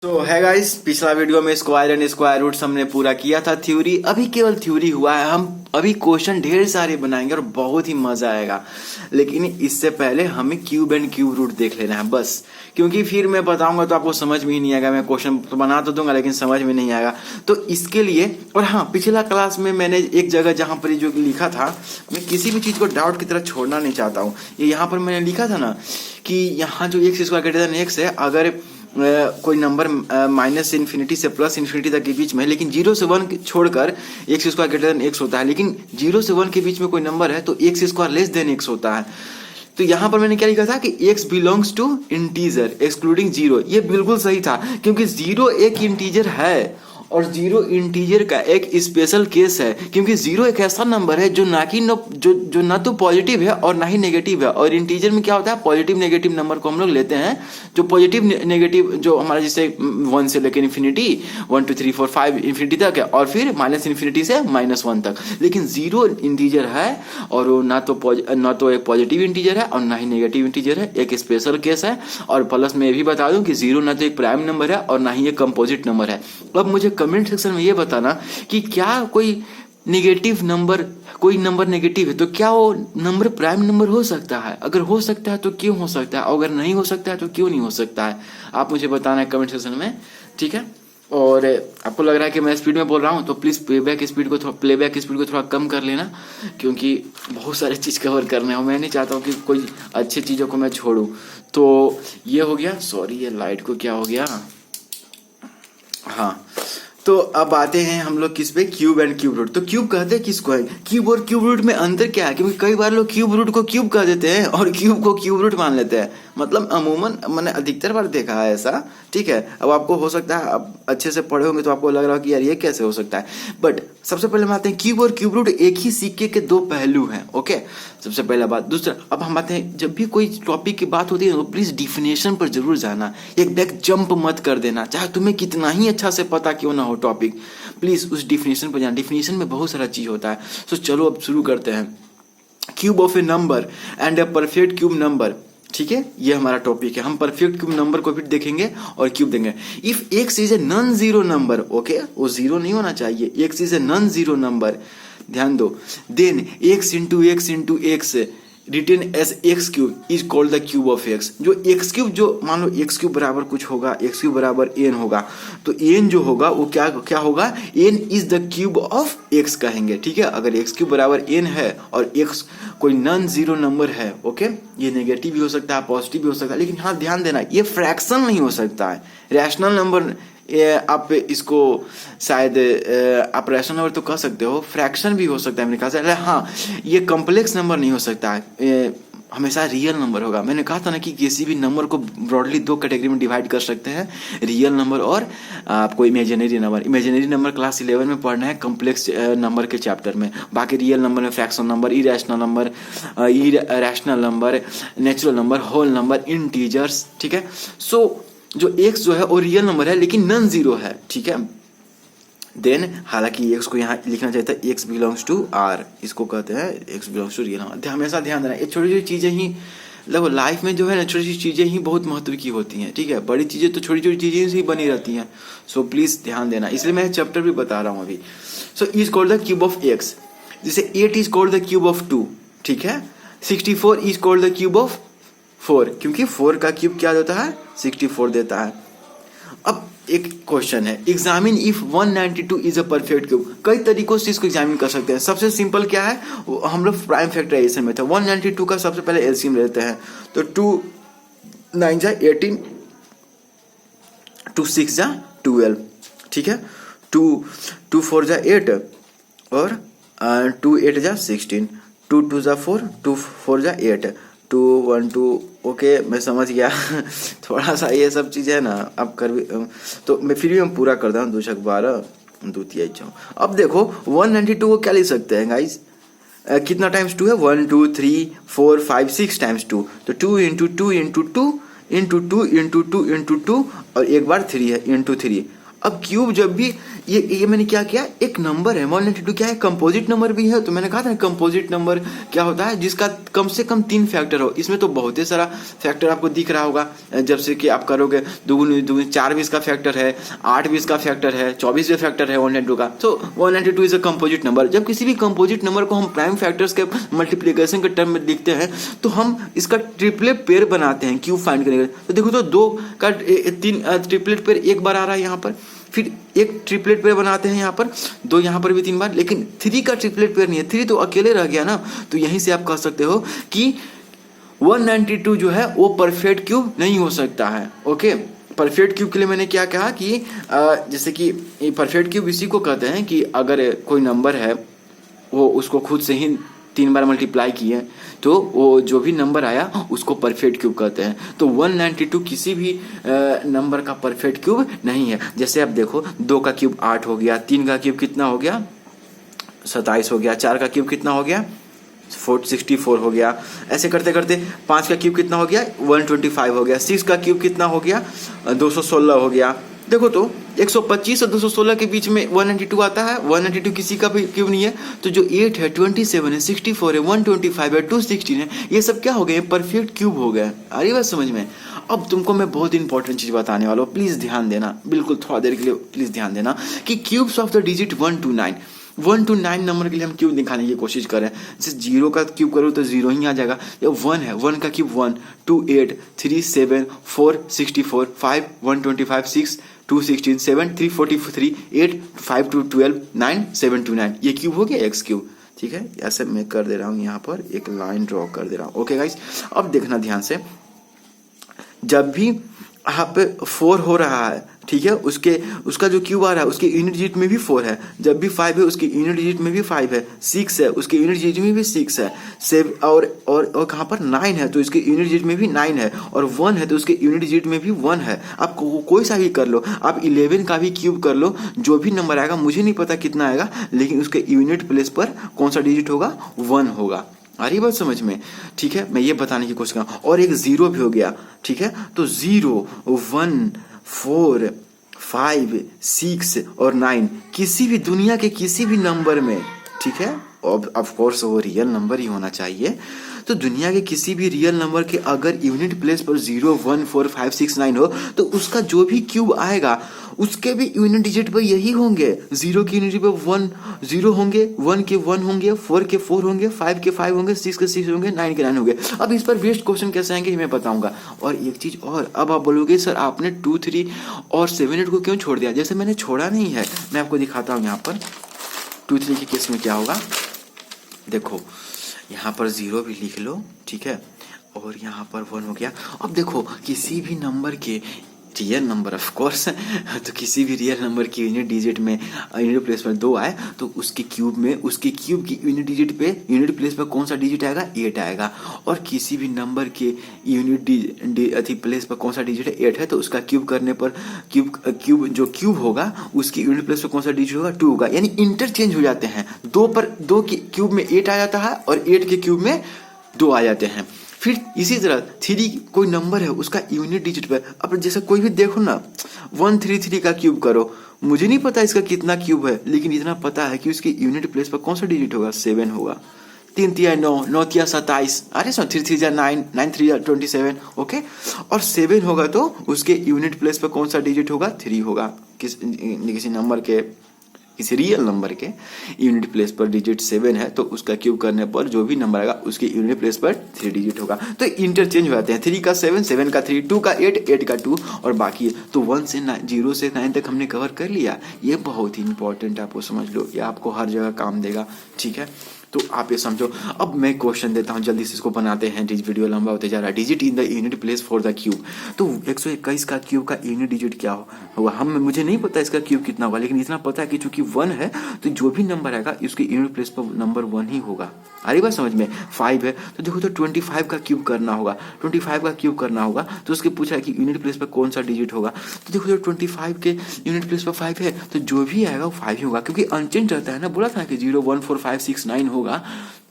तो है गाइस, पिछला वीडियो में स्क्वायर एंड स्क्वायर रूट्स हमने पूरा किया था थ्योरी। अभी केवल थ्योरी हुआ है, हम अभी क्वेश्चन ढेर सारे बनाएंगे और बहुत ही मजा आएगा। लेकिन इससे पहले हमें क्यूब एंड क्यूब रूट देख लेना है बस, क्योंकि फिर मैं बताऊंगा तो आपको समझ में ही नहीं आएगा। मैं क्वेश्चन तो बना तो दूंगा लेकिन समझ में नहीं आएगा। तो इसके लिए, और हाँ, पिछला क्लास में मैंने एक जगह जहां पर जो लिखा था, मैं किसी भी चीज को डाउट की तरह छोड़ना नहीं चाहता हूँ। ये यहाँ पर मैंने लिखा था ना कि यहाँ जो x square greater than x है, अगर कोई नंबर माइनस इन्फिनिटी से प्लस इन्फिनिटी तक के बीच में है, लेकिन 0 से 1 छोड़कर x square greater than x होता है, लेकिन 0 से 1 के बीच में कोई नंबर है तो x square less than x होता है। तो यहां पर मैंने क्या लिखा था कि x belongs to integer excluding 0। ये बिल्कुल सही था, क्योंकि 0 एक इंटीजर है और 0 इंटीजर का एक स्पेशल केस है, क्योंकि 0 एक ऐसा नंबर है जो ना कि जो ना तो पॉजिटिव है और ना ही नेगेटिव है। और इंटीजर में क्या होता है, पॉजिटिव नेगेटिव नंबर को हम लोग लेते हैं, जो पॉजिटिव नेगेटिव जो हमारा जैसे 1 से लेकर इन्फिनिटी 1 2 3 4 5 इन्फिनिटी तक है, और फिर माइनस इन्फिनिटी से -1 तक। लेकिन 0 इंटीजर है और वो ना तो एक पॉजिटिव इंटीजर है और ना ही नेगेटिव इंटीजर है, एक स्पेशल केस है। और प्लस मैं ये भी बता दूं कि 0 ना तो एक प्राइम नंबर है और ना ही एक कंपोजिट नंबर है। अब मुझे कमेंट सेक्शन में ये बताना कि क्या कोई नेगेटिव नंबर, कोई नंबर नेगेटिव है तो क्या वो नंबर प्राइम नंबर हो सकता है? अगर हो सकता है तो क्यों हो सकता है, अगर नहीं हो सकता है तो क्यों नहीं हो सकता है? आप मुझे बताना है कमेंट सेक्शन में, ठीक है। और आपको लग रहा है कि मैं स्पीड में बोल रहा हूँ तो प्लीज प्लेबैक स्पीड को थोड़ा कम कर लेना, क्योंकि बहुत सारे चीज कवर करने हो। मैं नहीं चाहता हूँ कि कोई अच्छी चीजों को मैं छोड़ूं। तो ये हो गया, सॉरी ये लाइट को क्या हो गया। हाँ, तो अब आते हैं हम लोग किस पे, क्यूब एंड क्यूब रूट। तो क्यूब कहते हैं किसको है, क्यूब और क्यूब रूट में अंतर क्या है? क्योंकि कई बार लोग क्यूब रूट को क्यूब कह देते हैं और क्यूब को क्यूब रूट मान लेते हैं। मतलब अमूमन मैंने अधिकतर बार देखा है ऐसा, ठीक है। अब आपको हो सकता है आप अच्छे से पढ़े होंगे तो आपको लग रहा है कि यार ये कैसे हो सकता है, बट सबसे पहले हम आते हैं क्यूब और क्यूब रूट एक ही सिक्के के दो पहलू हैं, ओके। सबसे पहला बात। दूसरा, अब हम आते हैं, जब भी कोई टॉपिक की बात होती है तो प्लीज डिफिनेशन पर जरूर जाना, एक बैक जंप मत कर देना, चाहे तुम्हें कितना ही अच्छा से पता क्यों ना हो टॉपिक, प्लीज उस डिफिनेशन पर जाना। डिफिनेशन में बहुत सारा चीज होता है। तो चलो अब शुरू करते हैं। Cube of A number and A perfect cube number, ठीक है, ये हमारा टॉपिक है। हम परफेक्ट क्यूब नंबर को भी देखेंगे और क्यूब देंगे। If x is a non zero number, okay, वो जीरो नहीं होना चाहिए, x is a non zero number, ध्यान दो, then x into x written as x cube is called the cube of x. जो एक्स क्यूब, जो मान लो x cube बराबर कुछ होगा, एक्स क्यूब बराबर एन होगा, तो एन जो होगा वो क्या होगा, n is the cube of x कहेंगे, ठीक है। अगर एक्स क्यूब बराबर एन है और एक्स कोई नॉन जीरो नंबर है, ओके, ये नेगेटिव भी हो सकता है, पॉजिटिव भी हो सकता है, लेकिन हाँ ध्यान देना, ये फ्रैक्शन नहीं हो सकता है। रैशनल नंबर आप इसको शायद आप रैशनल नंबर तो कह सकते हो, फ्रैक्शन भी हो सकता है मेरे ख्याल से। हाँ, ये कॉम्प्लेक्स नंबर नहीं हो सकता है, हमेशा रियल नंबर होगा। मैंने कहा था ना कि किसी भी नंबर को ब्रॉडली दो कैटेगरी में डिवाइड कर सकते हैं, रियल नंबर और आपको imaginary number. Imaginary number class 11 में पढ़ना है कॉम्प्लेक्स नंबर के चैप्टर में। बाकी रियल नंबर में fraction number, irrational number, natural number, whole number, integers, ठीक है। सो जो x जो है वो रियल नंबर है लेकिन नॉन जीरो है, ठीक है। देन हालांकि x को यहाँ लिखना चाहिए था, x बिलोंग्स टू r, इसको कहते हैं x belongs to real number. हमेशा ध्यान देना, ये छोटी छोटी चीजें ही देखो लाइफ में जो है ना, छोटी छोटी चीजें ही बहुत महत्व की होती हैं, ठीक है। बड़ी चीजें तो छोटी छोटी चीजें से ही बनी रहती हैं। सो प्लीज ध्यान देना, इसलिए मैं चैप्टर भी बता रहा हूँ अभी। So is called the cube of x, जैसे 8 is called the cube of 2, ठीक है। 64 is called the cube of 4, क्योंकि 4 का क्यूब क्या देता है, 64 देता है। अब एक क्वेश्चन है, examine if 192 is a perfect cube. कई तरीकों से इसको एग्जामिन कर सकते हैं। सबसे सिंपल क्या है, हम लोग प्राइम फैक्टराइजेशन में था। 192 का सबसे पहले एलसीएम लेते हैं, तो 2 9 जा 18, 2 6 जा 12, ठीक है। 2 4 जा 8 और 2 8 जा 16, 2 2 जा 4, 2 4 जा 8, 2 1 2, ओके, मैं समझ गया। थोड़ा सा ये सब चीज़ है ना, अब कर भी तो मैं फिर भी मैं पूरा कर दूँ, 2 6 12, 2 3 4। अब देखो 192 को क्या लिख सकते हैं गाइस, कितना टाइम्स 2 है, 1 2 3 4 5 6 टाइम्स 2, तो 2 into 2 into 2 into 2 into 2 into 2 और एक बार 3 है इंटू 3। अब क्यूब जब भी ये मैंने क्या किया, एक नंबर है 192 क्या है, कंपोजिट नंबर भी है। तो मैंने कहा था कंपोजिट नंबर क्या होता है, जिसका कम से कम 3 फैक्टर हो। इसमें तो बहुत ही सारा फैक्टर आपको दिख रहा होगा, जब से कि आप करोगे दुगुनी दुगुनी 4 भी इसका फैक्टर है, 8 भी इसका फैक्टर है, 24 भी फैक्टर है 192 का। तो 192 इज अ कंपोजिट नंबर। जब किसी भी कंपोजिट नंबर को हम प्राइम फैक्टर्स के मल्टीप्लिकेशन के टर्म में लिखते हैं तो हम इसका ट्रिपलेट पेयर बनाते हैं क्यूब फाइंड करने के लिए। तो देखो तो 2 का 3 ट्रिपलेट पेयर एक बार आ रहा है यहाँ पर, फिर एक ट्रिपलेट पेयर बनाते हैं यहाँ पर, 2 यहाँ पर भी 3 बार, लेकिन 3 का ट्रिपलेट पेयर नहीं है, 3 तो अकेले रह गया ना। तो यहीं से आप कह सकते हो कि 192 जो है वो परफेक्ट क्यूब नहीं हो सकता है। ओके, परफेक्ट क्यूब के लिए मैंने क्या कहा कि जैसे कि परफेक्ट क्यूब इसी को कहते हैं कि अगर कोई नंबर है वो उसको खुद से ही 3 बार मल्टीप्लाई किए तो वो जो भी नंबर आया उसको परफेक्ट क्यूब कहते हैं। तो 192 किसी भी नंबर का परफेक्ट क्यूब नहीं है। जैसे आप देखो 2 का क्यूब 8 हो गया, 3 का क्यूब कितना हो गया 27 हो गया, 4 का क्यूब कितना हो गया 64 हो गया। ऐसे करते करते 5 का क्यूब कितना हो गया 125 हो गया, 6 का क्यूब कितना हो गया 216 हो गया। देखो तो 125 और 216 के बीच में 192 आता है, 192 किसी का भी क्यूब नहीं है। तो जो 8 है 27 है 64 है 125 है 216 है, ये सब क्या हो गए परफेक्ट क्यूब हो गए। आ रही बात समझ में। अब तुमको मैं बहुत इंपॉर्टेंट चीज बताने वाला हूँ, प्लीज ध्यान देना, बिल्कुल थोड़ा देर के लिए प्लीज ध्यान देना कि cubes of the digit 1 to 9 number के लिए हम क्यूब दिखाने की कोशिश करें। जैसे 0 का क्यूब करो तो 0 ही आ जाएगा। या 1 है, 1 का क्यूब 1, 2 8, 3 7, 4 64, 5 125, 6 2 16, 7 3 43, 8 5 2 12, 9 7 2 9, ये क्यूब हो गया एक्स क्यूब। ठीक है, ऐसे मैं कर दे रहा हूँ, यहाँ पर एक लाइन ड्रॉ कर दे रहा हूँ। ओके गाइस, अब देखना ध्यान से, जब भी यहाँ पे 4 हो रहा है, ठीक है, उसका जो क्यूब आ रहा है उसके यूनिट डिजिट में भी 4 है। जब भी 5 है उसके यूनिट डिजिट में भी 5 है, 6 है उसके यूनिट डिजिट में भी 6 है, 7 और कहाँ पर 9 है तो इसके यूनिट डिजिट में भी 9 है, और 1 है तो उसके यूनिट डिजिट में भी 1 है। आप कोई सा भी कर लो, आप 11 का भी क्यूब कर लो, जो भी नंबर आएगा मुझे नहीं पता कितना आएगा, लेकिन उसके यूनिट प्लेस पर कौन सा डिजिट होगा 1 होगा। आ रही बात समझ में। ठीक है, मैं ये बताने की कोशिश कर रहा हूँ। और एक 0 भी हो गया, ठीक है, तो 0 1 4 5 6 और 9 किसी भी दुनिया के किसी भी नंबर में, ठीक है, ऑफ कोर्स वो रियल नंबर ही होना चाहिए। तो दुनिया के किसी भी रियल नंबर के अगर यूनिट प्लेस पर 0 1 4 5 6 9 हो तो उसका जो भी क्यूब आएगा उसके भी यूनिट डिजिट पर यही होंगे। 0 की यूनिट पर 1 0 होंगे, 1 के 1 होंगे, 4 के 4 होंगे, 5 के 5 होंगे, 6 के 6 होंगे, 9 के 9 होंगे। अब इस पर बेस्ट क्वेश्चन कैसे आएंगे मैं बताऊंगा। और एक चीज और, अब आप बोलोगे सर आपने 2 3 और 7 8 को क्यों छोड़ दिया? जैसे मैंने छोड़ा नहीं है, मैं आपको दिखाता हूँ। यहाँ पर 2 3 के केस में क्या होगा, देखो यहाँ पर 0 भी लिख लो, ठीक है, और यहाँ पर 1 हो गया। अब देखो किसी भी नंबर के रियल नंबर ऑफ कोर्स तो किसी भी रियल नंबर की यूनिट डिजिट में यूनिट प्लेस पर 2 आए तो उसके क्यूब में उसके क्यूब की यूनिट डिजिट पे यूनिट प्लेस पर कौन सा डिजिट आएगा 8 आएगा। और किसी भी नंबर के यूनिट प्लेस पर कौन सा डिजिट है 8 है तो उसका क्यूब करने पर क्यूब जो क्यूब होगा उसकी यूनिट प्लेस पर कौन सा डिजिट होगा 2 होगा। यानी इंटरचेंज हो जाते हैं, 2 के क्यूब में 8 आ जाता है और 8 के क्यूब में 2 आ जाते हैं। फिर इसी तरह 3 कोई नंबर है उसका यूनिट डिजिट पर, अब जैसे कोई भी देखो ना 133 का क्यूब करो, मुझे नहीं पता इसका कितना क्यूब है, लेकिन इतना पता है कि उसकी यूनिट प्लेस पर कौन सा डिजिट होगा 7 होगा। 3 3 9 9 3 27, अरे 3 3 9 9 3 27, ओके। और 7 होगा तो उसके यूनिट प्लेस पर कौन सा डिजिट होगा 3 होगा। किसी नंबर के किसी रियल नंबर के यूनिट प्लेस पर डिजिट 7 है तो उसका क्यूब करने पर जो भी नंबर आएगा उसके यूनिट प्लेस पर 3 डिजिट होगा। तो इंटरचेंज हो जाते हैं, 3 का 7 7 का 3 2 का 8 8 का 2 और बाकी तो 1 से 0 से 9 तक हमने कवर कर लिया। ये बहुत ही इंपॉर्टेंट आपको समझ लो, ये आपको हर जगह काम देगा। ठीक है, तो आप ये समझो। अब मैं क्वेश्चन देता हूँ, जल्दी से इसको बनाते हैं, वीडियो लंबा होते जा रहा है। Digit in the unit place for the cube, तो 121 का क्यूब का यूनिट डिजिट क्या होगा मुझे नहीं पता इसका क्यूब कितना होगा, लेकिन इतना पता है कि चूंकि 1 है तो जो भी नंबर आएगा उसके यूनिट प्लेस पर नंबर 1 ही होगा। अरे बात समझ में। 5 है तो देखो तो 25 का क्यूब करना होगा, 25 का क्यूब करना होगा तो उसके पूछा है कि यूनिट प्लेस पर कौन सा डिजिट होगा, तो देखो तो 25 के यूनिट प्लेस पर 5 है तो जो भी आएगा वो 5 ही होगा, क्योंकि अनचेंज रहता है ना। बोला था कि 0 1 4 5 6 9 होगा,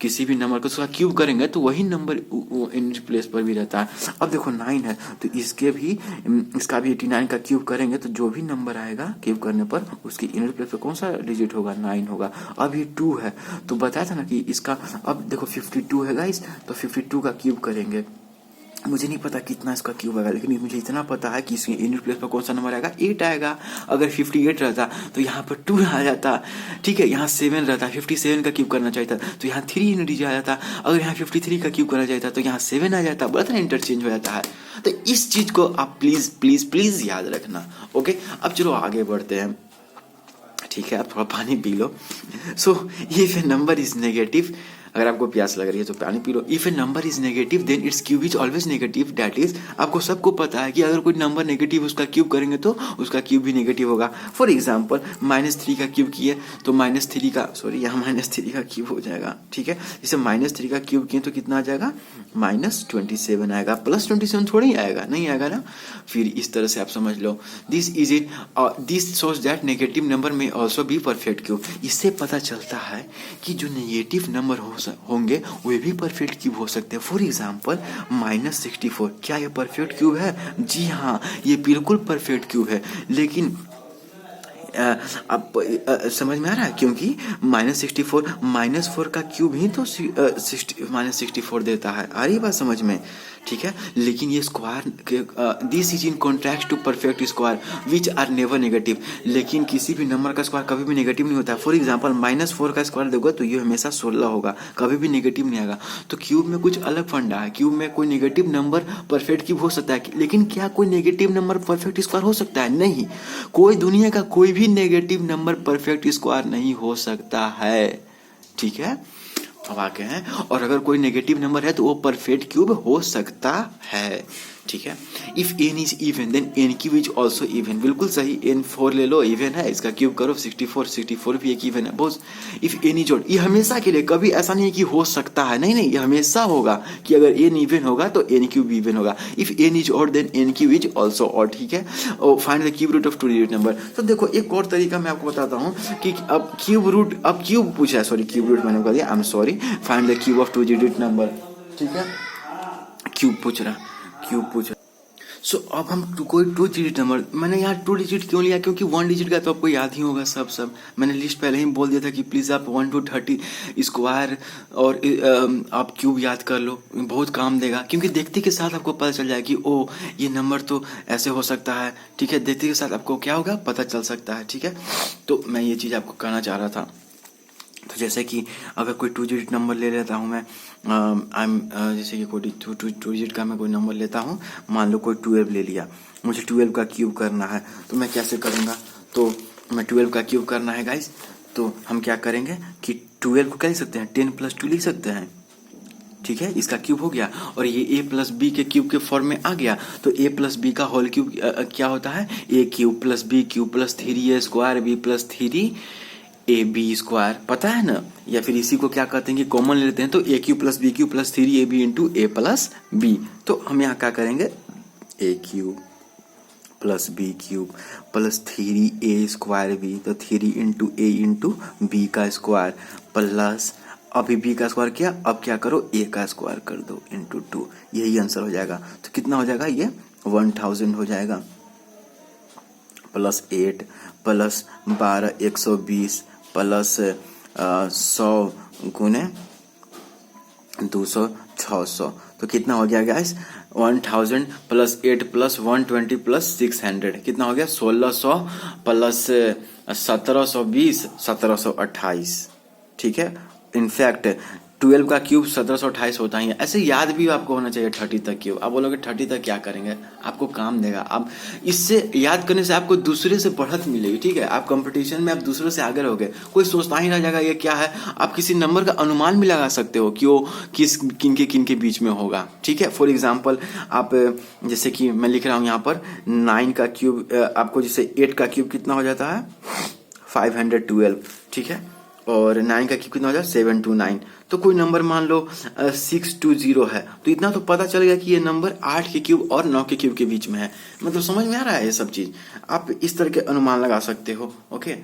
किसी भी नंबर को उसका क्यूब करेंगे तो वही नंबर यूनिट प्लेस पर भी रहता है। अब देखो 9 है तो इसका भी 89 का क्यूब करेंगे तो जो भी नंबर आएगा क्यूब करने पर उसकी यूनिट प्लेस पर कौन सा डिजिट होगा, 9 होगा। अब ये 2 है तो बताया था ना कि इसका, अब देखो 52 है गाइस, तो 52 का क्यूब करेंगे, मुझे नहीं पता कितना इसका क्यूब आएगा, लेकिन मुझे इतना पता है कि इसके यूनिट प्लेस पर कौन सा नंबर आएगा, 8 आएगा। अगर 58 रहता तो यहाँ पर 2 आ जाता, ठीक है। यहाँ 7 रहता, 57 का क्यूब करना चाहिए था तो यहाँ 3 यूनिट आ जाता। अगर यहाँ 53 का क्यूब करना चाहिए था तो यहाँ 7 आ जाता। बोला था ना इंटरचेंज हो जाता है। तो इस चीज को आप प्लीज प्लीज प्लीज याद रखना, ओके। अब चलो आगे बढ़ते हैं, ठीक है। आप थोड़ा पानी पी लो। So if a number is negative, अगर आपको प्यास लग रही है तो पानी पी लो। If a number is negative then its cube is always negative, that is, आपको सबको पता है कि अगर कोई नंबर नेगेटिव उसका क्यूब करेंगे तो उसका क्यूब भी नेगेटिव होगा। फॉर एग्जाम्पल -3 का क्यूब किए तो -3 का, सॉरी यहाँ -3 का क्यूब हो जाएगा, ठीक है। जैसे -3 का क्यूब किए तो कितना आ जाएगा, -27 आएगा। +27 थोड़ा ही आएगा, नहीं आएगा ना। फिर इस तरह से आप समझ लो, this shows that negative number में ऑल्सो बी परफेक्ट क्यूब। इससे पता चलता है कि जो नेगेटिव नंबर होंगे वे भी परफेक्ट क्यूब हो सकते हैं। फॉर एग्जाम्पल -64, क्या ये परफेक्ट क्यूब है? जी हाँ, ये बिल्कुल परफेक्ट क्यूब है। लेकिन अब समझ में आ रहा है, क्योंकि -64 -4 का क्यूब ही तो -64 देता है। आ रही बात समझ में, ठीक है। लेकिन ये square, this is in contrast to perfect square which are never negative. लेकिन किसी भी नंबर का स्क्वायर कभी भी नेगेटिव नहीं होता है। फॉर एग्जाम्पल -4 का स्क्वायर देखो तो ये हमेशा 16 होगा, कभी भी नेगेटिव नहीं आएगा। तो क्यूब में कुछ अलग फंडा है। क्यूब में कोई नेगेटिव नंबर परफेक्ट क्यूब हो सकता है, लेकिन क्या कोई नेगेटिव नंबर परफेक्ट स्क्वायर हो सकता है? नहीं, कोई दुनिया का कोई भी नेगेटिव नंबर परफेक्ट स्क्वायर नहीं हो सकता है, ठीक है। अब आगे हैं, और अगर कोई नेगेटिव नंबर है तो वो परफेक्ट क्यूब हो सकता है, ठीक है। If n is even then n cube is also even. बिल्कुल सही, n4 ले लो, इवन है, इसका क्यूब करो 64 भी एक इवन है। Bose if n is odd, ये हमेशा के लिए, कभी ऐसा नहीं है कि हो सकता है, नहीं नहीं, ये हमेशा होगा कि अगर n इवन होगा तो n क्यूब इवन होगा। If n is odd then n cube is also odd, ठीक है। और find the cube root of 2 digit number. तो देखो एक और तरीका मैं आपको बताता हूँ कि अब क्यूब पूछा है, सॉरी क्यूब रूट मैंने बता दिया, I am sorry. Find the cube of 2 digit number, ठीक है। क्यूब पूछ रहा। सो अब हम कोई 2 डिजिट नंबर, मैंने यहाँ 2 डिजिट क्यों लिया, क्योंकि 1 डिजिट का तो आपको याद ही होगा सब मैंने लिस्ट पहले ही बोल दिया था कि प्लीज़ आप 1 to 30 स्क्वायर और आप क्यूब याद कर लो, बहुत काम देगा। क्योंकि देखते के साथ आपको पता चल जाए कि ओ ये नंबर तो ऐसे हो सकता है, ठीक है। देखते के साथ आपको क्या होगा, पता चल सकता है, ठीक है। तो मैं ये चीज़ आपको कहना चाह रहा था। तो जैसे कि अगर कोई 2 डिजिट नंबर ले लेता हूँ मैं, जैसे कि कोई 2 डिजिट का मैं कोई नंबर लेता हूँ, मान लो कोई 12 ले लिया, मुझे 12 का क्यूब करना है, तो मैं कैसे करूँगा? तो मैं 12 का क्यूब करना है गाइस, तो हम क्या करेंगे कि 12 को क्या लिख सकते हैं, 10 + 2 लिख सकते हैं, ठीक है। इसका क्यूब हो गया और ये a + b के क्यूब के फॉर्म में आ गया। तो a + b का होल क्यूब क्या होता है, a cube + b cube + 3a square b + 3 ab square, पता है ना। या फिर इसी को क्या कहते हैं कि कॉमन ले लेते हैं, तो a cube + b cube + 3ab × a + b। तो हम यहाँ क्या करेंगे, a cube + b cube + 3a square b, तो 3 × a × b का स्क्वायर प्लस, अभी b का स्क्वायर किया, अब क्या करो a का स्क्वायर कर दो × 2, यही आंसर हो जाएगा। तो कितना हो जाएगा, ये 1000 हो जाएगा, +8 + 12 120 + 100 × 200 600। तो कितना हो गया गाइस, 1000 + 8 + 120 + 600 कितना हो गया, 1600 + 1720 1728, ठीक है। इनफैक्ट 12 का क्यूब 1728 होता ही है। ऐसे याद भी आपको होना चाहिए 30 तक क्यूब। आप बोलोगे 30 तक क्या करेंगे, आपको काम देगा। आप इससे याद करने से आपको दूसरे से बढ़त मिलेगी, ठीक है। आप कंपटीशन में आप दूसरे से आगे रहोगे, कोई सोचता ही रह जाएगा ये क्या है। आप किसी नंबर का अनुमान भी लगा सकते हो कि वो किन के बीच में होगा, ठीक है। फॉर एग्जाम्पल आप, जैसे कि मैं लिख रहा हूँ यहाँ पर 9 का क्यूब, आपको जैसे 8 का क्यूब कितना हो जाता है 512, ठीक है। और 9 का क्यूब कितना हो जाए 729। तो कोई नंबर मान लो 620 है, तो इतना तो पता चल गया कि ये नंबर 8 के क्यूब और 9 के क्यूब के बीच में है। मतलब समझ में आ रहा है ये सब चीज, आप इस तरह के अनुमान लगा सकते हो, ओके।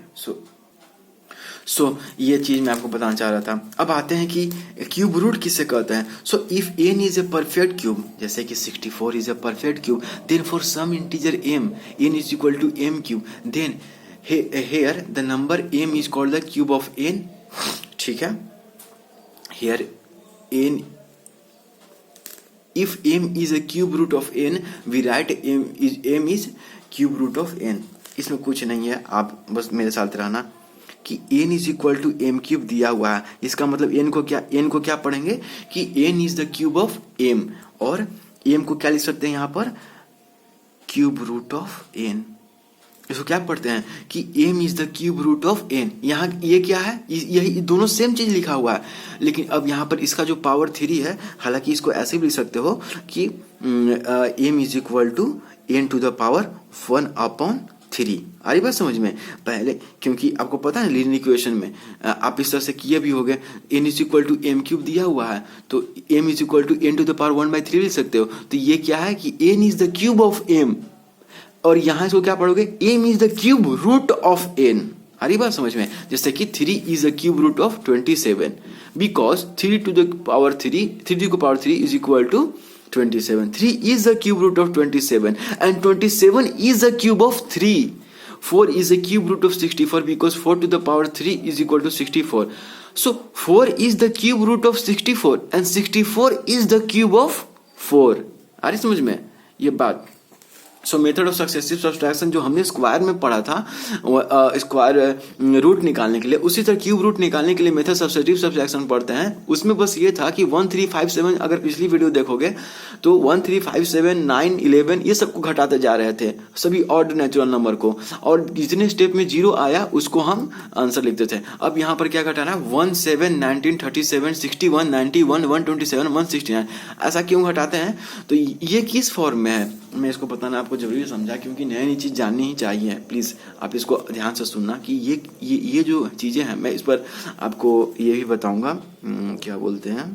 सो ये चीज मैं आपको बताना चाह रहा था। अब आते हैं कि क्यूब रूट किसे कहते हैं। So if n is a perfect cube, जैसे कि 64 is a perfect cube, then for some integer m n is equal to m cube, then here the number m is called the cube of n, ठीक है। here n, if m is a cube root of n, we write m is cube root of n। इसमें कुछ नहीं है, आप बस मेरे साथ रहना कि n is equal to m cube दिया हुआ है। इसका मतलब n को क्या पढ़ेंगे कि n is the cube of m, और m को क्या लिख सकते हैं यहाँ पर, क्यूब रूट ऑफ n। इसको क्या पढ़ते हैं कि m is the cube root of n। यहाँ ये क्या है, यही दोनों सेम चीज लिखा हुआ है, लेकिन अब यहाँ पर इसका जो पावर 3 है, हालांकि इसको ऐसे भी लिख सकते हो कि m is equal to n to the power 1/3। आ रही बात समझ में। पहले क्योंकि आपको पता है लीनियर इक्वेशन में आप इस तरह से किए भी होगे, n is equal to m cube दिया हुआ है तो m is equal to n to the power 1/3 लिख सकते हो। तो ये क्या है कि n is the cube of m, और यहां इसको क्या पढ़ोगे, m is the cube root of n। आ रही बात समझ में। जैसे कि 3 is the cube root of 27, because 3 to the power 3 is equal to 27। 3 is the cube root of 27 and 27 is the cube of 3. 4 is the cube root of 64 because 4 to the power 3 is equal to 64. So 4 is the cube root of 64 and 64 is the cube of 4. आ रही समझ में ये बात। सो method of successive subtraction जो हमने square में पढ़ा था, स्क्वायर रूट निकालने के लिए, उसी तरह क्यूब रूट निकालने के लिए मेथड सब्सट्रैक्टिव सब्सट्रैक्शन पढ़ते हैं। उसमें बस ये था कि 1 3 5 7, अगर पिछली वीडियो देखोगे तो 1 3 5 7 9 11 ये सबको घटाते जा रहे थे, सभी ऑड नेचुरल नंबर को, और जितने स्टेप में 0 आया उसको हम आंसर लिखते थे। अब यहाँ पर क्या घटाना है, 1 7 19 37 61 91 127 169। ऐसा क्यों घटाते हैं, तो ये किस फॉर्म में है मैं इसको बताना आपको जरूरी समझा, क्योंकि नई नई चीज़ जाननी ही चाहिए। प्लीज़ आप इसको ध्यान से सुनना कि ये जो चीज़ें हैं मैं इस पर आपको ये भी बताऊंगा, क्या बोलते हैं,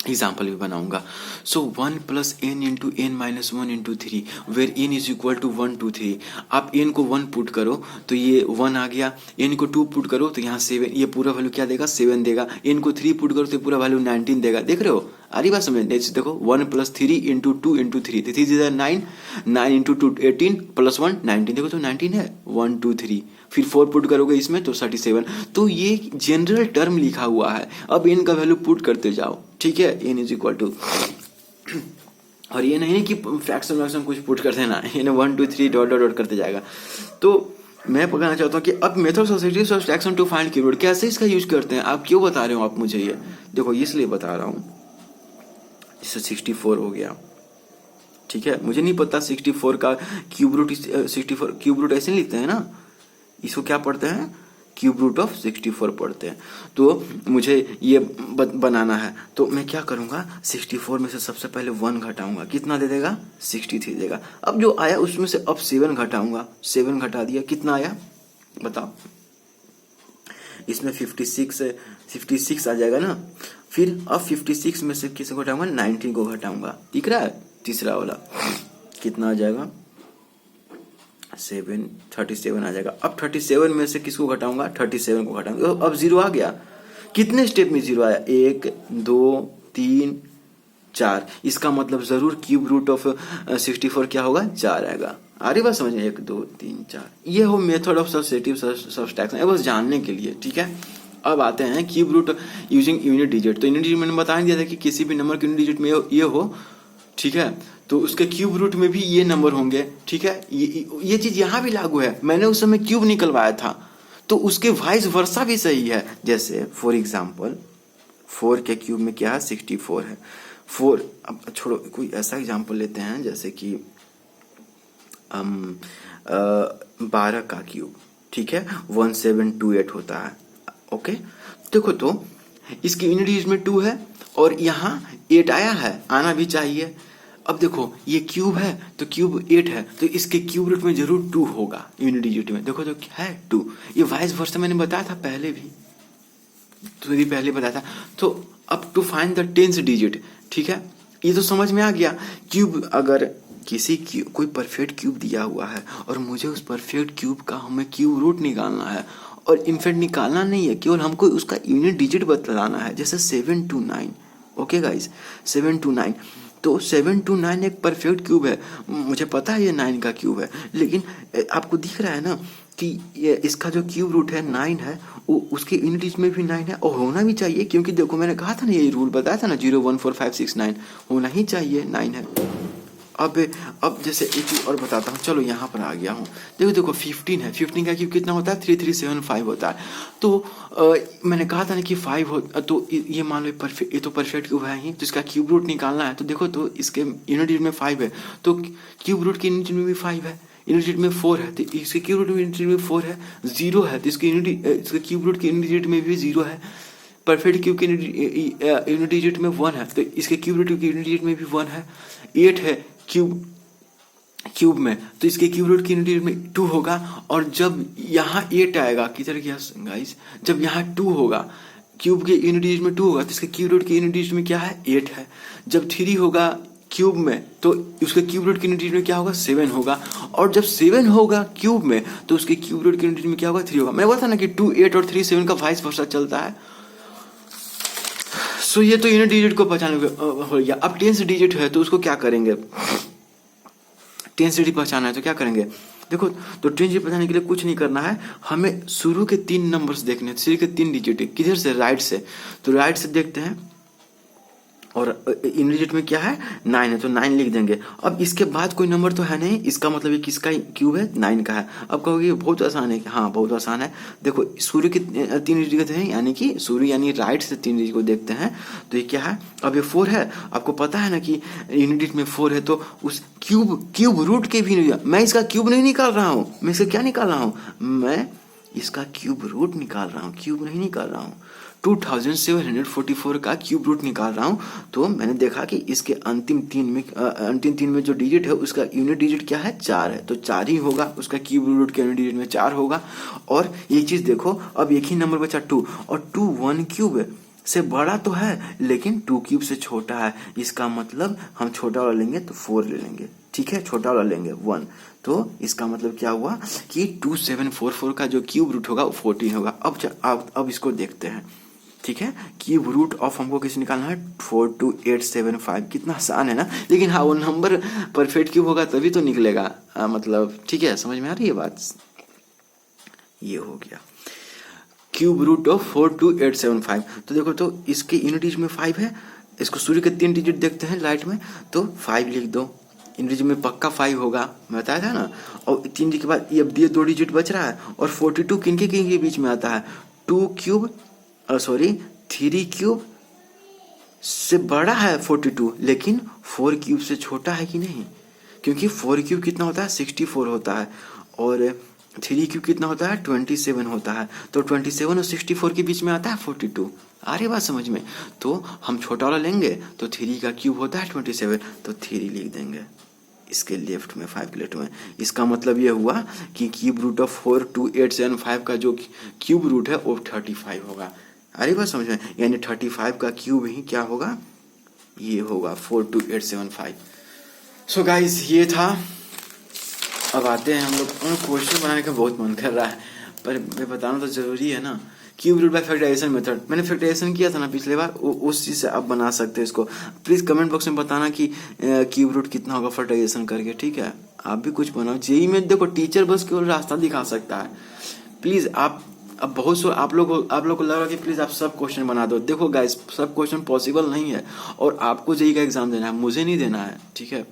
एग्जाम्पल भी बनाऊंगा। So 1 plus n into n minus 1 into 3 where n is equal to 1 2 3। आप n को 1 पुट करो तो ये 1 आ गया, n को 2 पुट करो तो यहाँ 7, ये पूरा वैल्यू क्या देगा, 7 देगा। n को 3 पुट करो तो पूरा वैल्यू 19 देगा। देख रहे हो, आ रही बात समझ। देखो 1 plus 3 into 2 into 3, 3 is 9, 9 into 2 18 plus 1 19, देखो तो 19 है, 1 2 3, फिर 4 पुट करोगे इसमें तो 37। तो ये जनरल टर्म लिखा हुआ है। अब n का वैल्यू पुट करते जाओ, ठीक है, n इज इक्वल टू, और ये नहीं है कि फ्रैक्शन कुछ पुट कर देना, ये 1 2 3 डॉट डॉट डॉट करते जाएगा। तो मैं पकड़ना चाहता हूँ कि अब method of subtractive subtraction to find cube root कैसे इसका यूज करते हैं। आप क्यों बता रहे हो आप मुझे ये, देखो इसलिए बता रहा हूँ, जैसे 64 हो गया, ठीक है, मुझे नहीं पता 64 का क्यूब रूट, 64 क्यूब रूट ऐसे लिखते हैं ना, इसको क्या पढ़ते हैं, क्यूब रूट ऑफ 64 पढ़ते हैं। तो मुझे ये बनाना है, तो मैं क्या करूंगा, 64 में से सबसे पहले 1 घटाऊंगा, कितना दे देगा, 63 देगा। अब जो आया उसमें से अब 7 घटाऊंगा, 7 घटा दिया, कितना आया बताओ, इसमें 56 आ जाएगा ना। फिर अब 56 में से किसे घटाऊंगा, 19 को घटाऊंगा, दिख रहा है, तीसरा वाला कितना आ जाएगा, 37 आ जाएगा। अब 37 में से किसको घटाऊंगा, 37 को घटाऊंगा, अब 0 आ गया। कितने स्टेप में 0 आया, 1 2 3 4, इसका मतलब जरूर क्यूब रूट ऑफ 64 क्या होगा, 4 आएगा। आ रही बात समझ में, 1 2 3 4, ये हो मेथड ऑफ सब्सट्रैक्टिव सब्सट्रैक्शन, बस जानने के लिए, ठीक है। अब आते हैं cube root using unit digit. तो यूनिट डिजिट मैंने बता दिया था कि किसी भी नंबर के यूनिट डिजिट में ये हो, ठीक है, तो उसके क्यूब रूट में भी ये नंबर होंगे, ठीक है। ये चीज यहाँ भी लागू है, मैंने उस समय क्यूब निकलवाया था तो उसके वाइस वर्सा भी सही है। जैसे फॉर एग्जांपल 4 के क्यूब में क्या है, 64 है। 4, अब छोड़ो, कोई ऐसा एग्जांपल लेते हैं जैसे कि 12 का क्यूब, ठीक है, 1728 होता है, ओके। देखो तो इसकी यूनिट डिजिट में 2 है और यहाँ 8 आया है, आना भी चाहिए। अब देखो ये क्यूब है तो क्यूब 8 है, तो इसके क्यूब रूट में जरूर 2 होगा यूनिट डिजिट में। देखो तो क्या है, 2। ये वाइस वर्सा मैंने बताया था पहले भी, बताया था। तो अब to find the 10th digit, ठीक है, ये तो समझ में आ गया। क्यूब, अगर कोई परफेक्ट क्यूब दिया हुआ है और मुझे उस परफेक्ट क्यूब का हमें क्यूब रूट निकालना है, और इनफैक्ट निकालना नहीं है, केवल हमको उसका यूनिट डिजिट बतलाना है, जैसे 7 to 9। Okay guys, 7 to 9। तो 7 to 9 एक परफेक्ट क्यूब है, मुझे पता है ये 9 का क्यूब है, लेकिन आपको दिख रहा है ना कि ये इसका जो क्यूब रूट है 9 है, वो उसके यूनिट में भी 9 है, और होना भी चाहिए, क्योंकि देखो मैंने कहा था ना, ये रूल बताया था ना, 0 1 4 5 6 9 होना ही चाहिए, 9 है। अब जैसे एक चीज और बताता हूँ, चलो यहाँ पर आ गया हूँ। देखो 15 है, 15 का क्यूब कितना होता है, 3375 होता है। तो मैंने कहा था ना कि 5 हो, तो ये मान लो परफेक्ट, ये तो परफेक्ट क्यूब है ही, तो इसका क्यूब रूट निकालना है। तो देखो, तो इसके यूनिट में 5 है, तो क्यूब रूट के यूनिट में भी 5 है, यूनिट में 4 है, तो इसके क्यूब रूट में 4 है, 0 है, तो इसके इसके क्यूब रूट के यूनिट में भी 0 है। परफेक्ट क्यूब के यूनिट डिजिट में 1 है, तो इसके क्यूब रूट के यूनिट डिजिट में भी 1 है। 8 है क्यूब में, तो इसके क्यूब रूट के यूनिट में 2 होगा। और जब यहाँ 8 आएगा, किधर गया गाइस, जब यहाँ 2 होगा, क्यूब के यूनिट डिजिट में 2 होगा, तो इसके क्यूब रूट के यूनिट डिजिट में क्या है, 8 है। जब 3 होगा क्यूब में, तो उसके क्यूब रूट के यूनिट डिजिट में क्या होगा, 7 होगा। और जब 7 होगा क्यूब में, तो उसके क्यूब रूट के यूनिट में क्या होगा, 3 होगा। मैं बोला था ना कि 2 8 और 3 7 का वाइस वर्सा चलता है। सो ये तो यूनिट डिजिट को पहचान हो गया। अब 10 डिजिट है, तो उसको क्या करेंगे, 10 डिजिट पहचाना है तो क्या करेंगे, देखो, तो 10 डिजिट पहचानने के लिए कुछ नहीं करना है, हमें शुरू के 3 नंबर्स देखने हैं, शुरू के 3 डिजिट किधर से, राइट से। तो राइट से देखते हैं, और इन डिजिट में क्या है, 9 है, तो 9 लिख देंगे। अब इसके बाद कोई नंबर तो है नहीं, इसका मतलब ये किसका क्यूब है, 9 का है। अब कहोगे बहुत आसान है, हाँ बहुत आसान है। देखो सूर्य के 3 डिजिट हैं, यानी कि सूर्य यानी राइट से 3 डिजिट को देखते हैं, तो ये क्या है, अब ये 4 है। आपको पता है ना कि यूनिट में 4 है, तो उस क्यूब रूट के भी नहीं, मैं इसका क्यूब नहीं निकाल रहा हूँ, मैं इसका क्या निकाल रहा हूँ, मैं इसका क्यूब रूट निकाल रहा हूँ, क्यूब नहीं निकाल रहा हूँ। 2744 का क्यूब रूट निकाल रहा हूँ। तो मैंने देखा कि इसके अंतिम तीन में जो डिजिट है, उसका यूनिट डिजिट क्या है, 4 है, तो 4 ही होगा, उसका क्यूब रूट के यूनिट डिजिट में 4 होगा। और एक चीज देखो, अब एक ही नंबर बचा 2, और 2 1 क्यूब से बड़ा तो है, लेकिन 2 क्यूब से छोटा है। इसका मतलब हम छोटा वाला लेंगे तो 4 ले लेंगे, ठीक है, छोटा वाला लेंगे 1। तो इसका मतलब क्या हुआ कि 2744 का जो क्यूब रूट होगा वो 14 होगा। अब इसको देखते हैं, ठीक है। क्यूब रूट ऑफ हमको किसी निकालना है, 42875। कितना आसान है ना, लेकिन हाँ वो नंबर परफेक्ट क्यूब होगा तभी तो निकलेगा, मतलब ठीक है, समझ में आ रही है बात। ये हो गया क्यूब रूट ऑफ 42875। तो देखो, तो इसके यूनिट में 5 है, इसको सूर्य के 3 डिजिट देखते हैं लाइट में, तो 5 लिख दो, यूनिट में पक्का 5 होगा, मैं बताया था ना। और 3 डिजिट के बाद ये 2 डिजिट बच रहा है, और 42 किनके किनके बीच में आता है, 3 क्यूब से बड़ा है 42, लेकिन 4 क्यूब से छोटा है कि नहीं, क्योंकि 4 क्यूब कितना होता है, 64 होता है, और 3 क्यूब कितना होता है, 27 होता है। तो 27 और 64 के बीच में आता है 42। आ रही बात समझ में। तो हम छोटा वाला लेंगे, तो 3 का क्यूब होता है 27, तो 3 लिख देंगे इसके लेफ्ट में, 5 के लेफ्ट में। इसका मतलब ये हुआ कि क्यूब रूट ऑफ 42875 का जो क्यूब रूट है वो 35 होगा। अरे बात समझ में, यानी 35 का क्यूब ही क्या होगा, ये होगा 42875। सो गाइस ये था। अब आते हैं हम लोग, क्वेश्चन बनाने का बहुत मन कर रहा है, पर मैं बताना तो जरूरी है ना। Cube root by factorization method, मैंने फैक्टराइजेशन किया था ना पिछले बार, उस चीज से आप बना सकते हैं इसको। प्लीज कमेंट बॉक्स में बताना कि क्यूब रूट कितना होगा फैक्टराइजेशन करके, ठीक है। आप भी कुछ बनाओ। जेई में देखो टीचर बस केवल रास्ता दिखा सकता है। प्लीज आप, अब बहुत सो आप लोग को लग रहा है कि प्लीज आप सब क्वेश्चन बना दो। देखो गाइस, सब क्वेश्चन पॉसिबल नहीं है, और आपको जेई का एग्जाम देना है, मुझे नहीं देना है, ठीक है।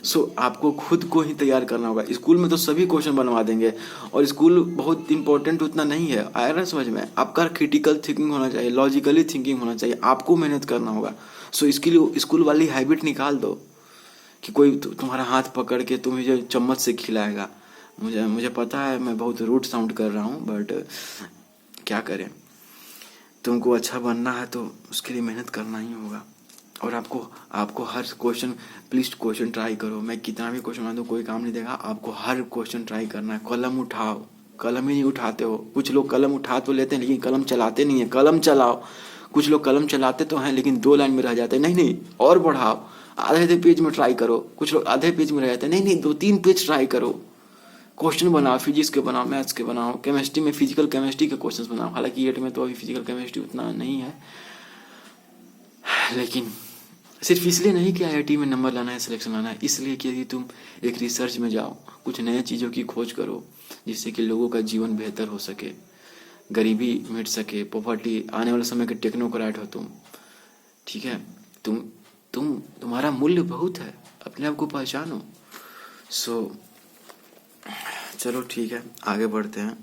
सो आपको खुद को ही तैयार करना होगा। स्कूल में तो सभी क्वेश्चन बनवा देंगे, और स्कूल बहुत इंपॉर्टेंट उतना नहीं है, आया ना समझ में। आपका क्रिटिकल थिंकिंग होना चाहिए, लॉजिकली थिंकिंग होना चाहिए, आपको मेहनत करना होगा। सो इसके लिए स्कूल वाली हैबिट निकाल दो कि कोई तुम्हारा हाथ पकड़ के तुम्हें जो चम्मच से खिलाएगा। मुझे पता है मैं बहुत रूड साउंड कर रहा हूँ, बट क्या करें, तुमको अच्छा बनना है तो उसके लिए मेहनत करना ही होगा। और आपको हर क्वेश्चन, प्लीज क्वेश्चन ट्राई करो। मैं कितना भी क्वेश्चन बना दूं कोई काम नहीं देगा, आपको हर क्वेश्चन ट्राई करना है। कलम उठाओ, कलम ही नहीं उठाते हो। कुछ लोग कलम उठा तो लेते हैं, लेकिन कलम चलाते नहीं है। कलम चलाओ। कुछ लोग कलम चलाते तो हैं, लेकिन 2 लाइन में रह जाते हैं। नहीं और बढ़ाओ, आधे पेज में ट्राई करो। कुछ लोग आधे पेज में रह जाते हैं। नहीं 2-3 पेज ट्राई करो। क्वेश्चन बनाओ, फिजिक्स के बनाओ, मैथ्स के बनाओ, केमिस्ट्री में फिजिकल केमिस्ट्री के क्वेश्चंस बनाओ। हालांकि 8 में तो अभी फिजिकल केमिस्ट्री उतना नहीं है, लेकिन सिर्फ इसलिए नहीं कि IIT में नंबर लाना है, सिलेक्शन लाना है, इसलिए कि यदि तुम एक रिसर्च में जाओ, कुछ नए चीज़ों की खोज करो जिससे कि लोगों का जीवन बेहतर हो सके, गरीबी मिट सके, पॉवर्टी, आने वाले समय के टेक्नोक्रेट हो तुम, ठीक है। तुम्हारा मूल्य बहुत है, अपने आप को पहचानो। चलो ठीक है, आगे बढ़ते हैं।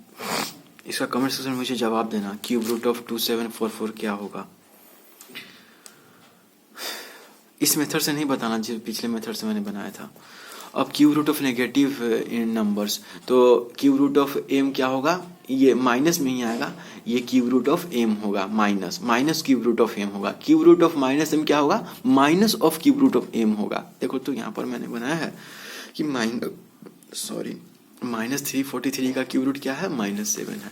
इसका कमेंट सेक्शन में मुझे जवाब देना, क्यूब रूट ऑफ 2744 क्या होगा। इस मेथड से नहीं बताना जो पिछले मेथड से मैंने बनाया था। अब cube root of negative in numbers, तो क्यूब रूट ऑफ एम क्या होगा, ये माइनस में ही आएगा, ये क्यूब रूट ऑफ एम होगा, minus cube root of M होगा। Cube root of minus M क्या होगा, minus of cube root of M होगा। देखो तो यहाँ पर मैंने बनाया है कि -343 का क्यूब रूट क्या है, -7 है।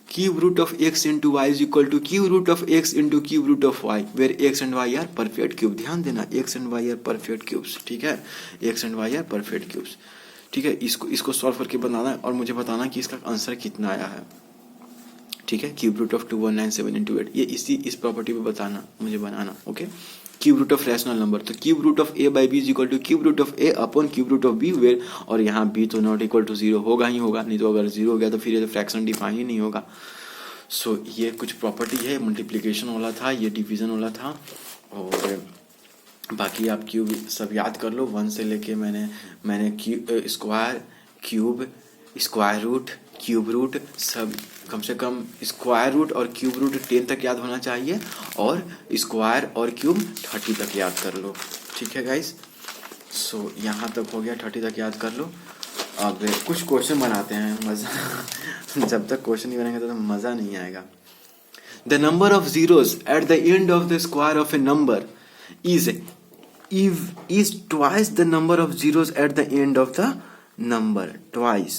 Cube root of x into y is equal to cube root of x into cube root of y, where x and y are perfect cube. ध्यान देना, x and y are perfect cubes, ठीक है, x and y are perfect cubes, ठीक है। इसको solve करके बनाना है और मुझे बताना कि इसका आंसर कितना आया है, ठीक है। क्यूब रूट ऑफ 2197 इंटू 8, ये इस प्रॉपर्टी पे बताना, मुझे बनाना, okay. Cube root of rational number, तो cube root of a by B is equal to cube root of a upon cube root of b, where, और यहाँ b तो नॉट इक्वल टू 0 होगा ही होगा, नहीं तो अगर 0 हो गया तो फिर ये तो फ्रैक्शन डिफाइन ही नहीं होगा। ये कुछ प्रॉपर्टी है, मल्टीप्लिकेशन वाला था, ये डिवीजन वाला था, और बाकी आप क्यूब सब याद कर लो 1 से लेके मैंने square, cube, square root, cube root, सब कम से कम स्क्वायर रूट और क्यूब रूट 10 तक याद होना चाहिए, और स्क्वायर और क्यूब 30 तक याद कर लो, ठीक है गाइस। यहाँ तक हो गया, 30 तक याद कर लो। अब कुछ क्वेश्चन बनाते हैं, मज़ा जब तक क्वेश्चन नहीं बनेंगे तो मज़ा नहीं आएगा। The number of zeros at the end of the square of A number is twice the number of zeros at the end of the number, twice।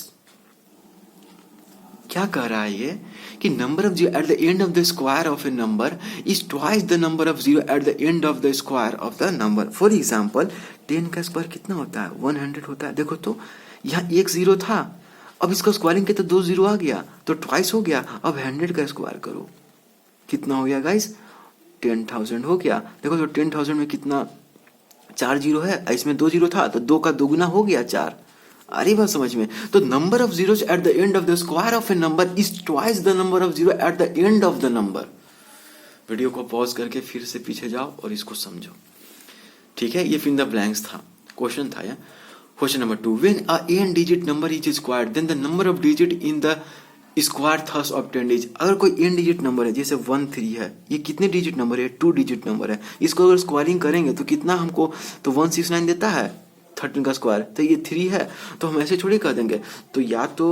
क्या कह रहा है ये कि number of zero at the end of the square of A number is twice the number of zero at the end of the square of the number. For example 10 का square कितना होता है, 100 होता है। देखो तो यहाँ एक जीरो था, अब इसका स्क्वायरिंग के तो 2 जीरो आ गया, तो ट्वाइस हो गया। अब 100 का स्क्वायर करो, कितना हो गया गाइस, 10,000 हो गया। देखो तो 10,000 में कितना, 4 जीरो है, इसमें 2 जीरो था, तो 2 का दोगुना हो गया 4। अरे बात समझ में। तो number of zeros at the end of the square of A number is twice the number of zero at the end of the number. Video को पॉज करके फिर से पीछे जाओ और इसको समझो, ठीक है। ये फिल द ब्लैंक्स था, क्वेश्चन था ये। Question number 2, when a n digit number is squared then the number of digit in the square thus obtained is. अगर कोई n डिजिट नंबर है, जैसे 1 3 है, ये कितने डिजिट नंबर है, 2 डिजिट नंबर है, इसको अगर स्क्वायरिंग करेंगे तो कितना हमको, तो 169 देता है 13 का स्क्वायर, तो ये 3 है, तो हम ऐसे थोड़ी कर देंगे, तो या तो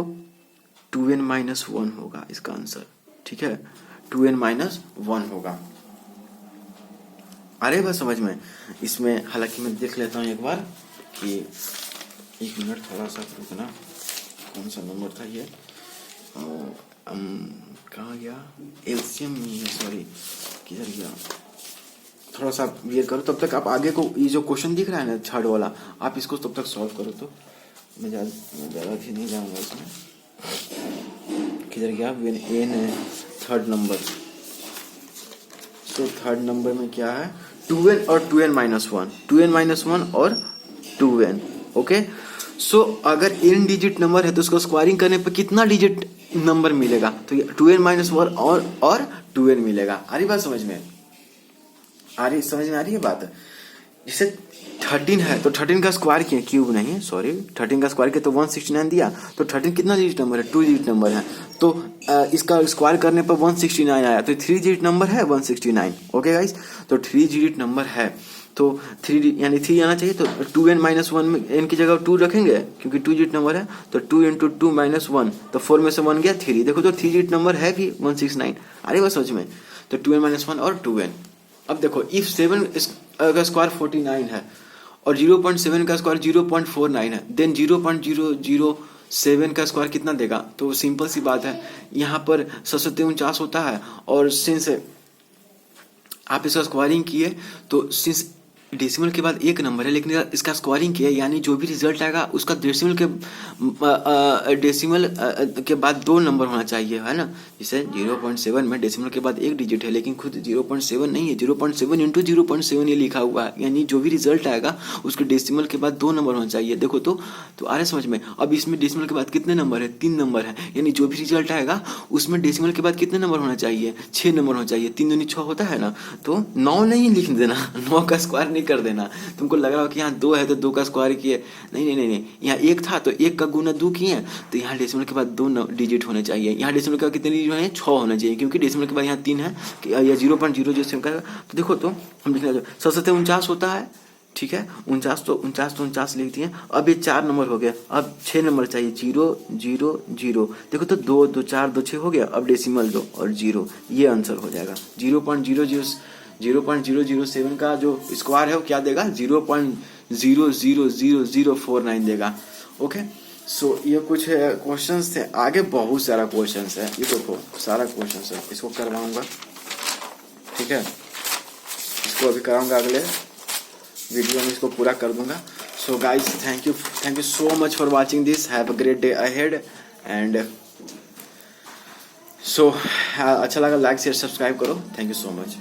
2n माइनस 1 होगा इसका आंसर, ठीक है, 2n माइनस 1 होगा। अरे बस समझ में। इसमें हालांकि मैं देख लेता हूँ एक बार कि 1 मिनट थोड़ा सा रुकना, कौन सा नंबर था ये, कहाँ गया, एलसीएम में है, सॉरी किधर गया, थोड़ा सा वेट करो। तब तक आप आगे को ये जो क्वेश्चन दिख रहा है ना थर्ड वाला, आप इसको तब तक सॉल्व करो। तो मैं ज़्यादा भी नहीं जाऊँगा इसमें। किधर गया, एन है थर्ड नंबर। तो थर्ड नंबर में क्या है, 2n और 2n माइनस 1, 2n माइनस 1 और 2n, ओके। सो अगर n डिजिट नंबर है तो उसको स्क्वायरिंग करने पर कितना डिजिट नंबर मिलेगा, तो 2n माइनस 1 और 2n मिलेगा। आ रही बात समझ में, आ रही समझ में आ रही है बात। जैसे 13 है तो 13 का स्क्वायर किया, क्यूब नहीं है सॉरी, 13 का स्क्वायर किया तो 169 दिया, तो 13 कितना डिजिट नंबर है, 2 डिजिट नंबर है, तो इसका स्क्वायर करने पर 169 आया, तो 3 डिजिट नंबर है 169, ओके गाइस। तो 3 डिजिट नंबर है तो 3 यानी 3 आना चाहिए, तो 2n माइनस 1 में n की जगह 2 रखेंगे क्योंकि 2 डिजिट नंबर है, तो 2 इंटू 2 माइनस 1, तो 4 में से 1 गया 3। देखो तो 3 डिजिट नंबर है भी 169, अरे बस समझ में। तो 2n माइनस 1 और 2n। अब देखो इफ 7 का स्क्वायर 49 है और 0.7 का स्क्वायर 0.49 है, देन 0.007 का स्क्वायर कितना देगा, तो सिंपल सी बात है, यहाँ पर 749 होता है, और सिंस आप इसका स्क्वायरिंग किए तो सिंस डेसिमल के बाद एक नंबर है, लेकिन इसका स्क्वायरिंग किया, यानी जो भी रिजल्ट आएगा उसका डेसिमल के बाद 2 नंबर होना चाहिए, है ना। जैसे 0.7 में डेसिमल के बाद एक डिजिट है, लेकिन खुद 0.7 नहीं है, 0.7 इंटू 0.7 ये लिखा हुआ है, यानी जो भी रिजल्ट आएगा उसके डेसिमल के बाद 2 नंबर होना चाहिए। देखो तो आ रहा है समझ में। अब इसमें डेसिमल के बाद कितने नंबर है, 3 नंबर है, यानी जो भी रिजल्ट आएगा उसमें डेसिमल के बाद कितने नंबर होना चाहिए, 6 नंबर होना चाहिए। 3 दूनी 6 होता है ना, तो 9 नहीं लिख देना, 9 का स्क्वायर नहीं कर देना। तुमको लग रहा हो कि यहाँ 2 है तो 2 का स्क्वायर किए, नहीं नहीं नहीं नहीं, यहाँ 1 था तो 1 का गुना 2 किए, तो यहाँ डेसिमल के बाद 2 डिजिट होने चाहिए। यहाँ डेसिमल के बाद कितने डिजिट होने, 6 होना चाहिए, क्योंकि डेसिमल के बाद यहाँ 3 है या 0.0 जैसे का। तो देखो तो हम लिखना चाहिए 7 होता है, ठीक है, 49 लिख दिए। अब ये 4 नंबर हो गया, अब 6 नंबर चाहिए, 0 0 0। देखो तो 2 2 4 2 6 हो गया। अब डेसिमल 2 और 0, ये आंसर हो जाएगा। 0.007 का जो स्क्वायर है वो क्या देगा, 0.000049 देगा। ओके, सो ये कुछ क्वेश्चंस थे, आगे बहुत सारा क्वेश्चंस है, ये देखो सारा क्वेश्चंस है, इसको करवाऊंगा, ठीक है, इसको अभी कराऊंगा, अगले वीडियो में इसको पूरा कर दूंगा। So guys, thank you so much for watching this, have a great day ahead and so अच्छा लगा लाइक शेयर सब्सक्राइब करो, थैंक यू सो मच।